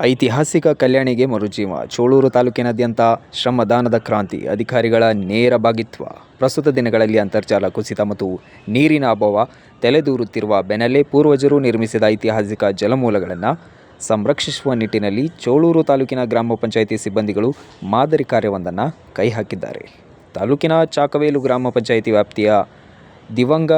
ಐತಿಹಾಸಿಕ ಕಲ್ಯಾಣಿಗೆ ಮರುಜೀವ. ಚೋಳೂರು ತಾಲೂಕಿನಾದ್ಯಂತ ಶ್ರಮದಾನದ ಕ್ರಾಂತಿ. ಅಧಿಕಾರಿಗಳ ನೇರ ಭಾಗಿತ್ವ. ಪ್ರಸ್ತುತ ದಿನಗಳಲ್ಲಿ ಅಂತರ್ಜಲ ಕುಸಿತ ಮತ್ತು ನೀರಿನ ಅಭಾವ ತಲೆದೂರುತ್ತಿರುವ ಬೆನ್ನಲ್ಲೇ ಪೂರ್ವಜರು ನಿರ್ಮಿಸಿದ ಐತಿಹಾಸಿಕ ಜಲಮೂಲಗಳನ್ನು ಸಂರಕ್ಷಿಸುವ ನಿಟ್ಟಿನಲ್ಲಿ ಚೋಳೂರು ತಾಲೂಕಿನ ಗ್ರಾಮ ಪಂಚಾಯಿತಿ ಸಿಬ್ಬಂದಿಗಳು ಮಾದರಿ ಕಾರ್ಯವೊಂದನ್ನು ಕೈಹಾಕಿದ್ದಾರೆ. ತಾಲೂಕಿನ ಚಾಕವೇಲು ಗ್ರಾಮ ಪಂಚಾಯಿತಿ ವ್ಯಾಪ್ತಿಯ ದಿವಂಗ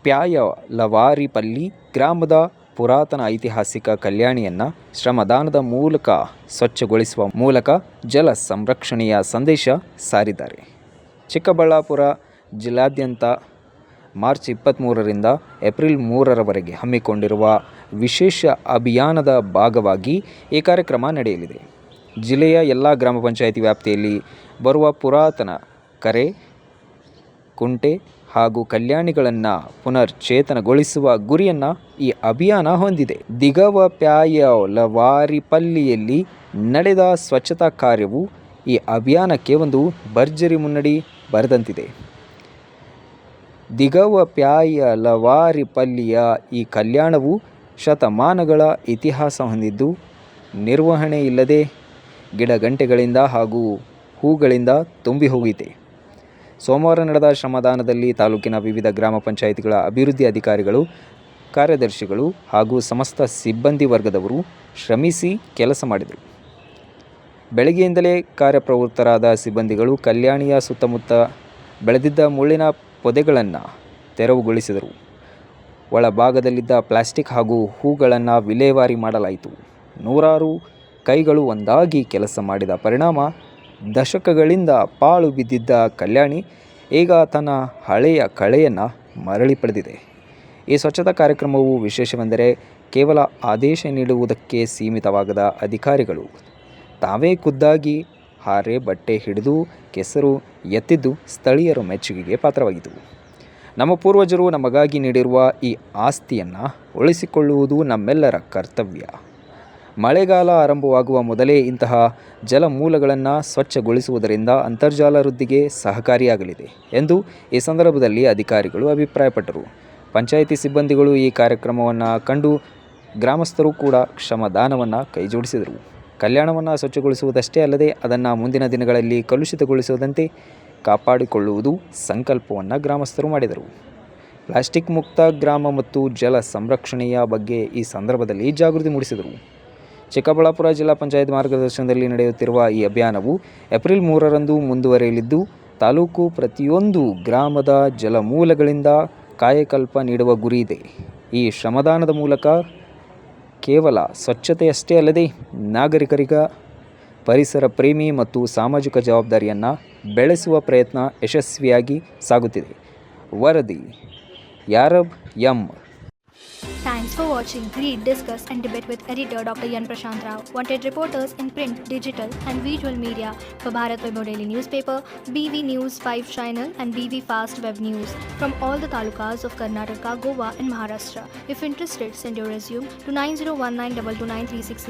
ಪ್ಯಾಯಲವಾರಿಪಲ್ಲಿ ಗ್ರಾಮದ ಪುರಾತನ ಐತಿಹಾಸಿಕ ಕಲ್ಯಾಣಿಯನ್ನು ಶ್ರಮದಾನದ ಮೂಲಕ ಸ್ವಚ್ಛಗೊಳಿಸುವ ಮೂಲಕ ಜಲ ಸಂರಕ್ಷಣೆಯ ಸಂದೇಶ ಸಾರಿದ್ದಾರೆ. ಚಿಕ್ಕಬಳ್ಳಾಪುರ ಜಿಲ್ಲಾದ್ಯಂತ ಮಾರ್ಚ್ 23ರಿಂದ ಏಪ್ರಿಲ್ 3ರವರೆಗೆ ಹಮ್ಮಿಕೊಂಡಿರುವ ವಿಶೇಷ ಅಭಿಯಾನದ ಭಾಗವಾಗಿ ಈ ಕಾರ್ಯಕ್ರಮ ನಡೆಯಲಿದೆ. ಜಿಲ್ಲೆಯ ಎಲ್ಲ ಗ್ರಾಮ ಪಂಚಾಯಿತಿ ವ್ಯಾಪ್ತಿಯಲ್ಲಿ ಬರುವ ಪುರಾತನ ಕೆರೆ, ಕುಂಟೆ ಹಾಗೂ ಕಲ್ಯಾಣಿಗಳನ್ನು ಪುನರ್ಚೇತನಗೊಳಿಸುವ ಗುರಿಯನ್ನು ಈ ಅಭಿಯಾನ ಹೊಂದಿದೆ. ದಿಗವ ಪ್ಯಾಯಲವಾರಿಪಲ್ಲಿಯಲ್ಲಿ ನಡೆದ ಸ್ವಚ್ಛತಾ ಕಾರ್ಯವು ಈ ಅಭಿಯಾನಕ್ಕೆ ಒಂದು ಭರ್ಜರಿ ಮುನ್ನಡಿ ಬರೆದಂತಿದೆ. ದಿಗವ ಪ್ಯಾಯಲವಾರಿಪಲ್ಲಿಯ ಈ ಕಲ್ಯಾಣವು ಶತಮಾನಗಳ ಇತಿಹಾಸ ಹೊಂದಿದ್ದು, ನಿರ್ವಹಣೆ ಇಲ್ಲದೆ ಗಿಡಗಂಟೆಗಳಿಂದ ಹಾಗೂ ಹೂಗಳಿಂದ ತುಂಬಿ ಹೋಗಿದೆ. ಸೋಮವಾರ ನಡೆದ ಶ್ರಮದಾನದಲ್ಲಿ ತಾಲೂಕಿನ ವಿವಿಧ ಗ್ರಾಮ ಪಂಚಾಯಿತಿಗಳ ಅಭಿವೃದ್ಧಿ ಅಧಿಕಾರಿಗಳು, ಕಾರ್ಯದರ್ಶಿಗಳು ಹಾಗೂ ಸಮಸ್ತ ಸಿಬ್ಬಂದಿ ವರ್ಗದವರು ಶ್ರಮಿಸಿ ಕೆಲಸ ಮಾಡಿದರು. ಬೆಳಗ್ಗೆಯಿಂದಲೇ ಕಾರ್ಯಪ್ರವೃತ್ತರಾದ ಸಿಬ್ಬಂದಿಗಳು ಕಲ್ಯಾಣಿಯ ಸುತ್ತಮುತ್ತ ಬೆಳೆದಿದ್ದ ಮುಳ್ಳಿನ ಪೊದೆಗಳನ್ನು ತೆರವುಗೊಳಿಸಿದರು. ಒಳಭಾಗದಲ್ಲಿದ್ದ ಪ್ಲಾಸ್ಟಿಕ್ ಹಾಗೂ ಹೂಗಳನ್ನು ವಿಲೇವಾರಿ ಮಾಡಲಾಯಿತು. ನೂರಾರು ಕೈಗಳು ಒಂದಾಗಿ ಕೆಲಸ ಮಾಡಿದ ಪರಿಣಾಮ ದಶಕಗಳಿಂದ ಪಾಳು ಬಿದ್ದಿದ್ದ ಕಲ್ಯಾಣಿ ಈಗ ತನ್ನ ಹಳೆಯ ಕಳೆಯನ್ನು ಮರಳಿ ಪಡೆದಿದೆ. ಈ ಸ್ವಚ್ಛತಾ ಕಾರ್ಯಕ್ರಮವು ವಿಶೇಷವೆಂದರೆ ಕೇವಲ ಆದೇಶ ನೀಡುವುದಕ್ಕೆ ಸೀಮಿತವಾಗದ ಅಧಿಕಾರಿಗಳು ತಾವೇ ಖುದ್ದಾಗಿ ಹಾರೆ ಬಟ್ಟೆ ಹಿಡಿದು ಕೆಸರು ಎತ್ತಿದ್ದು ಸ್ಥಳೀಯರ ಮೆಚ್ಚುಗೆಗೆ ಪಾತ್ರವಾಗಿತ್ತು. ನಮ್ಮ ಪೂರ್ವಜರು ನಮಗಾಗಿ ನೀಡಿರುವ ಈ ಆಸ್ತಿಯನ್ನು ಉಳಿಸಿಕೊಳ್ಳುವುದು ನಮ್ಮೆಲ್ಲರ ಕರ್ತವ್ಯ. ಮಳೆಗಾಲ ಆರಂಭವಾಗುವ ಮೊದಲೇ ಇಂತಹ ಜಲಮೂಲಗಳನ್ನು ಸ್ವಚ್ಛಗೊಳಿಸುವುದರಿಂದ ಅಂತರ್ಜಲ ವೃದ್ಧಿಗೆ ಸಹಕಾರಿಯಾಗಲಿದೆ ಎಂದು ಈ ಸಂದರ್ಭದಲ್ಲಿ ಅಧಿಕಾರಿಗಳು ಅಭಿಪ್ರಾಯಪಟ್ಟರು. ಪಂಚಾಯಿತಿ ಸಿಬ್ಬಂದಿಗಳು ಈ ಕಾರ್ಯಕ್ರಮವನ್ನು ಕಂಡು ಗ್ರಾಮಸ್ಥರು ಕೂಡ ಶ್ರಮದಾನವನ್ನು ಕೈಜೋಡಿಸಿದರು. ಕಲ್ಯಾಣವನ್ನು ಸ್ವಚ್ಛಗೊಳಿಸುವುದಷ್ಟೇ ಅಲ್ಲದೆ ಅದನ್ನು ಮುಂದಿನ ದಿನಗಳಲ್ಲಿ ಕಲುಷಿತಗೊಳಿಸದಂತೆ ಕಾಪಾಡಿಕೊಳ್ಳುವುದು ಸಂಕಲ್ಪವನ್ನು ಗ್ರಾಮಸ್ಥರು ಮಾಡಿದರು. ಪ್ಲಾಸ್ಟಿಕ್ ಮುಕ್ತ ಗ್ರಾಮ ಮತ್ತು ಜಲ ಸಂರಕ್ಷಣೆಯ ಬಗ್ಗೆ ಈ ಸಂದರ್ಭದಲ್ಲಿ ಜಾಗೃತಿ ಮೂಡಿಸಿದರು. ಚಿಕ್ಕಬಳ್ಳಾಪುರ ಜಿಲ್ಲಾ ಪಂಚಾಯತ್ ಮಾರ್ಗದರ್ಶನದಲ್ಲಿ ನಡೆಯುತ್ತಿರುವ ಈ ಅಭಿಯಾನವು ಏಪ್ರಿಲ್ 3ರಂದು ಮುಂದುವರಿಯಲಿದ್ದು, ತಾಲೂಕು ಪ್ರತಿಯೊಂದು ಗ್ರಾಮದ ಜಲಮೂಲಗಳಿಂದ ಕಾಯಕಲ್ಪ ನೀಡುವ ಗುರಿ ಇದೆ. ಈ ಶ್ರಮದಾನದ ಮೂಲಕ ಕೇವಲ ಸ್ವಚ್ಛತೆಯಷ್ಟೇ ಅಲ್ಲದೆ ನಾಗರಿಕರಿಗ ಪರಿಸರ ಪ್ರೇಮಿ ಮತ್ತು ಸಾಮಾಜಿಕ ಜವಾಬ್ದಾರಿಯನ್ನು ಬೆಳೆಸುವ ಪ್ರಯತ್ನ ಯಶಸ್ವಿಯಾಗಿ ಸಾಗುತ್ತಿದೆ. ವರದಿ ಯಾರಬ್ M. Thanks for watching. Read, discuss and debate with editor Dr. Yan Prashant Rao. Wanted reporters in print, digital and visual media for Bharat Vaibhav Daily Newspaper, BV News 5 Channel and BV Fast Web News from all the talukas of Karnataka, Goa and Maharashtra. If interested, send your resume to 9019229369.